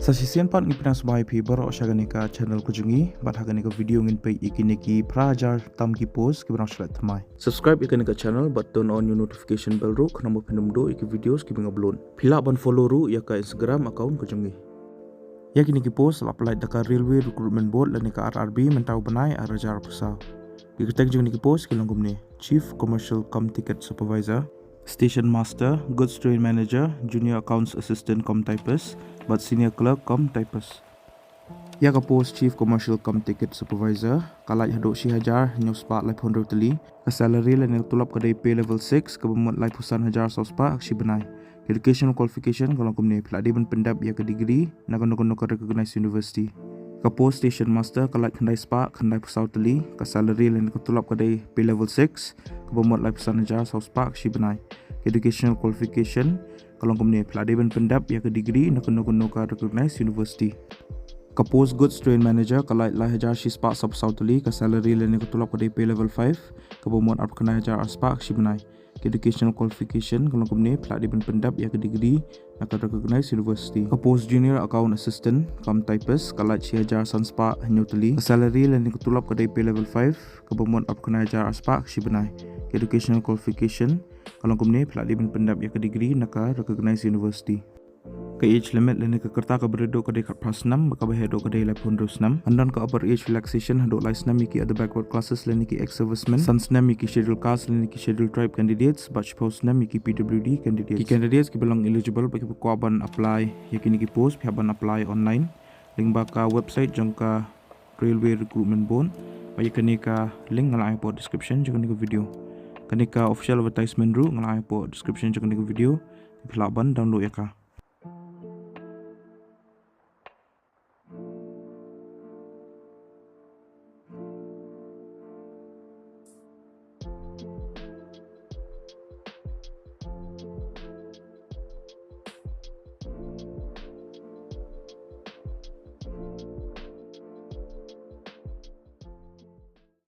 Sasisian pat ngi pinas bai pi baro shaganika channel kujungi bat haganika video ngin pe ikiniki prajar tam ki post ki brang shlat thamai. Subscribe ikanika channel but turn on your notification bell ru kana mo pinum do iki videos ki binga blon. Phila ban follow ru ya ka Instagram account kujungi. Ya kini ki post apply daka Railway Recruitment Board lanika RRB mentau banai arajar pusau. Ikitek jung niki post ki longgum ni Chief Commercial Com Ticket Supervisor, Station Master, Goods Train Manager, Junior Accounts Assistant Com Typist, but Senior Clerk Com Typist. Ya ka post Chief Commercial Com Ticket Supervisor, kalaj hadok si hajar news pak lai pondro teli, ka salary lan tulap kadai pay level 6 ka bemut lai pusan hajar saus pak si benai. Educational qualification kalau kumni peladi ban pendap ya ke degree na kono ka recognized university. Ka post Station Master kalaj khandai spa khandai pusau teli ka salary lan ka tulap kadai pay level 6 ka bemut lai pusan hajar saus pak si benai. Educational qualification kalau kumni peladi ban pendap ya ke degree na kono ka recognized university. Ka post Goods Train Manager kalaj lai hajar si spa sa pusau teli ka salary lan ka tulap kadai pay level 5 ka bemut ap kena hajar spa si benai. Educational qualification kalau kumni peladi ban pendap ya ke degree na ka recognized university. Ka post Junior Account Assistant Com Typist kalaj si hajar san spa hanyuteli ka salary lan ka tulap kadai pay level 5 ka bemut ap kena hajar spa si benai. Educational qualification kalau kumni peladi ban pendap ya ke degree na ka recognized university. Ka age limit lene ka kerta ka beredo ka dekat pas 6 baka behedo ka day 806 andan ka upper age relaxation hadok lai snam iki other backward classes lene ki ex servicemen san snam iki schedule caste lene ki schedule tribe candidates batch post snam iki PWD candidates ki candidates ki belong eligible bagi kuaban apply yakini ki post pihaban apply online link baka website jangka Railway Recruitment Board bagi kanika link ngalai po description jangka ni video kanika official advertisement ru ngalai po description jangka ni video pilaban download ya ka.